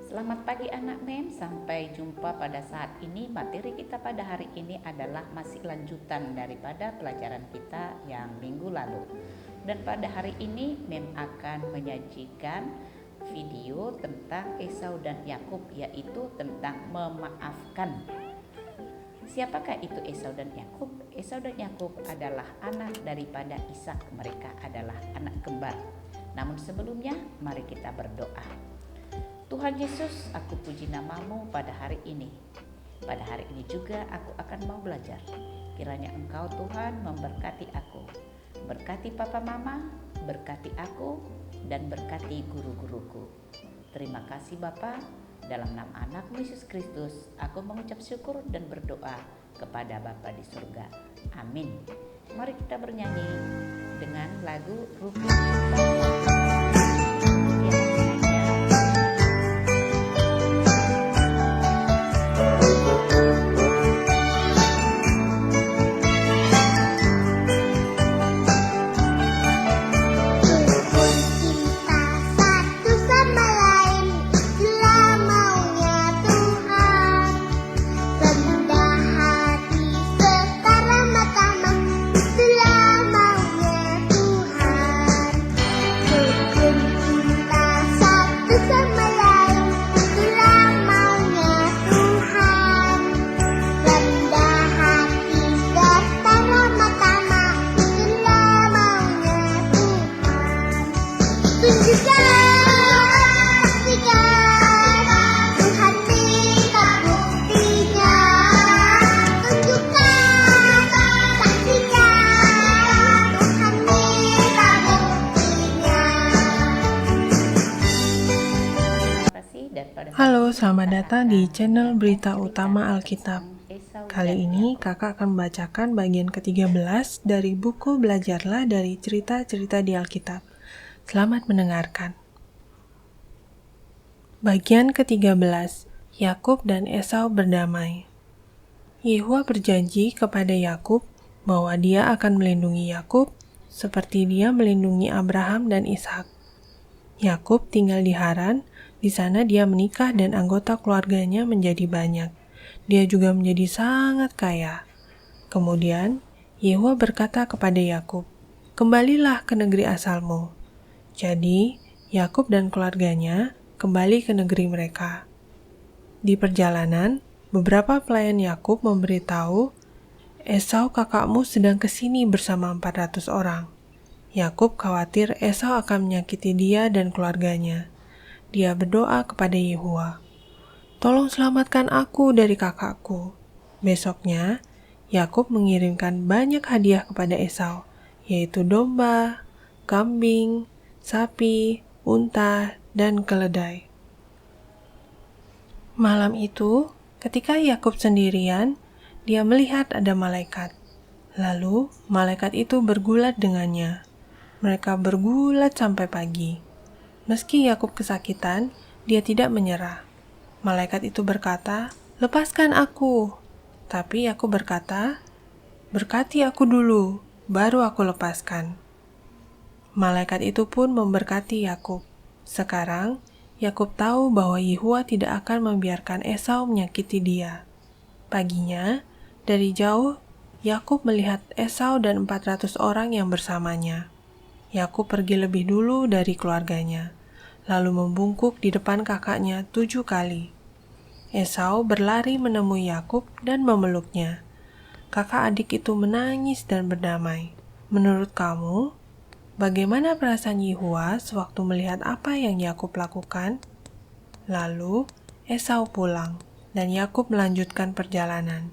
Selamat pagi anak mem, sampai jumpa pada saat ini. Materi kita pada hari ini adalah masih lanjutan daripada pelajaran kita yang minggu lalu. Dan pada hari ini mem akan menyajikan video tentang Esau dan Yakub, yaitu tentang memaafkan. Siapakah itu Esau dan Yakub? Esau dan Yakub adalah anak daripada Ishak. Mereka adalah anak kembar. Namun sebelumnya mari kita berdoa. Tuhan Yesus, aku puji namamu pada hari ini. Pada hari ini juga aku akan mau belajar. Kiranya Engkau Tuhan memberkati aku. Berkati Papa Mama, berkati aku, dan berkati guru-guruku. Terima kasih Bapa. Dalam nama anak-Mu Yesus Kristus, aku mengucap syukur dan berdoa kepada Bapa di surga. Amin. Mari kita bernyanyi dengan lagu Rukun Cinta. Halo, selamat datang di channel Berita Utama Alkitab. Kali ini kakak akan membacakan bagian ke-13 dari buku Belajarlah dari Cerita-cerita di Alkitab. Selamat mendengarkan. Bagian ke-13, Yakub dan Esau berdamai. Yehua berjanji kepada Yakub bahwa dia akan melindungi Yakub seperti dia melindungi Abraham dan Ishak. Yakub tinggal di Haran. Di sana dia menikah dan anggota keluarganya menjadi banyak. Dia juga menjadi sangat kaya. Kemudian, Yehua berkata kepada Yakub, "Kembalilah ke negeri asalmu." Jadi, Yakub dan keluarganya kembali ke negeri mereka. Di perjalanan, beberapa pelayan Yakub memberitahu, "Esau kakakmu sedang ke sini bersama 400 orang." Yakub khawatir Esau akan menyakiti dia dan keluarganya. Dia berdoa kepada Yehua, "Tolong selamatkan aku dari kakakku." Besoknya, Yakub mengirimkan banyak hadiah kepada Esau, yaitu domba, kambing, sapi, unta, dan keledai. Malam itu, ketika Yakub sendirian, dia melihat ada malaikat. Lalu, malaikat itu bergulat dengannya. Mereka bergulat sampai pagi. Meski Yakub kesakitan, dia tidak menyerah. Malaikat itu berkata, "Lepaskan aku." Tapi Yakub berkata, "Berkati aku dulu, baru aku lepaskan." Malaikat itu pun memberkati Yakub. Sekarang, Yakub tahu bahwa Yehua tidak akan membiarkan Esau menyakiti dia. Paginya, dari jauh, Yakub melihat Esau dan 400 orang yang bersamanya. Yakub pergi lebih dulu dari keluarganya, lalu membungkuk di depan kakaknya 7 kali. Esau berlari menemui Yakub dan memeluknya. Kakak adik itu menangis dan berdamai. Menurut kamu, bagaimana perasaan Yehua sewaktu melihat apa yang Yakub lakukan? Lalu, Esau pulang, dan Yakub melanjutkan perjalanan.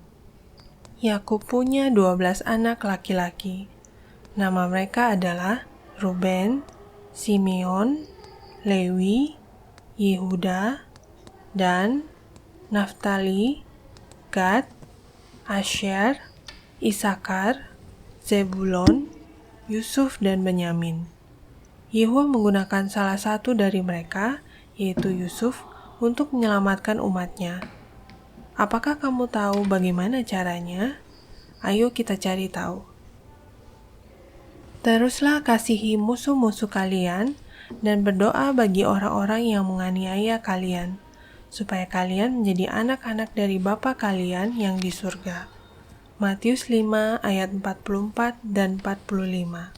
Yakub punya 12 anak laki-laki. Nama mereka adalah Ruben, Simeon, Lewi, Yehuda, Dan, Naftali, Gad, Asher, Isakar, Zebulon, Yusuf, dan Benyamin. Yehua menggunakan salah satu dari mereka, yaitu Yusuf, untuk menyelamatkan umatnya. Apakah kamu tahu bagaimana caranya? Ayo kita cari tahu. Teruslah kasihi musuh-musuh kalian dan berdoa bagi orang-orang yang menganiaya kalian, supaya kalian menjadi anak-anak dari Bapa kalian yang di surga. Matius 5 ayat 44 dan 45.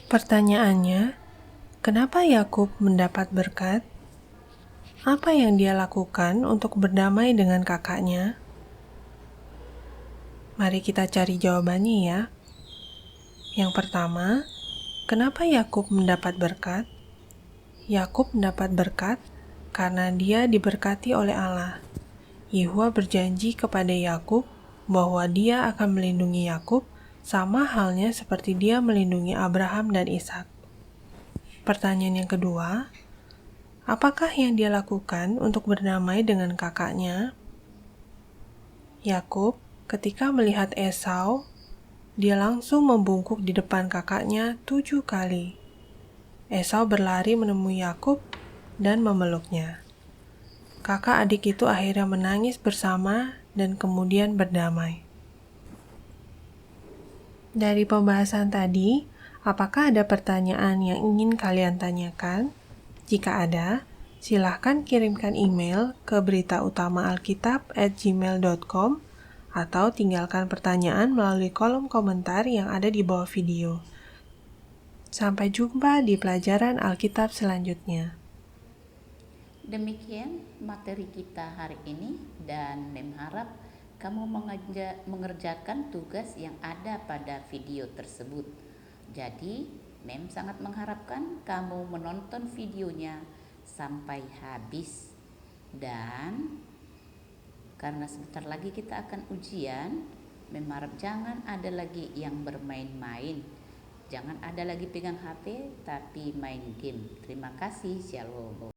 Pertanyaannya, kenapa Yakub mendapat berkat? Apa yang dia lakukan untuk berdamai dengan kakaknya? Mari kita cari jawabannya ya. Yang pertama, kenapa Yakub mendapat berkat? Yakub mendapat berkat karena dia diberkati oleh Allah. Yehova berjanji kepada Yakub bahwa dia akan melindungi Yakub sama halnya seperti dia melindungi Abraham dan Ishak. Pertanyaan yang kedua, apakah yang dia lakukan untuk berdamai dengan kakaknya? Yakub ketika melihat Esau, dia langsung membungkuk di depan kakaknya 7 kali. Esau berlari menemui Yakub dan memeluknya. Kakak adik itu akhirnya menangis bersama dan kemudian berdamai. Dari pembahasan tadi, apakah ada pertanyaan yang ingin kalian tanyakan? Jika ada, silahkan kirimkan email ke beritautama-alkitab@gmail.com atau tinggalkan pertanyaan melalui kolom komentar yang ada di bawah video. Sampai jumpa di pelajaran Alkitab selanjutnya. Demikian materi kita hari ini dan Mem harap kamu mengerjakan tugas yang ada pada video tersebut. Jadi, Mem sangat mengharapkan kamu menonton videonya sampai habis. Dan karena sebentar lagi kita akan ujian, Mem harap jangan ada lagi yang bermain-main. Jangan ada lagi pegang HP tapi main game. Terima kasih, shalom.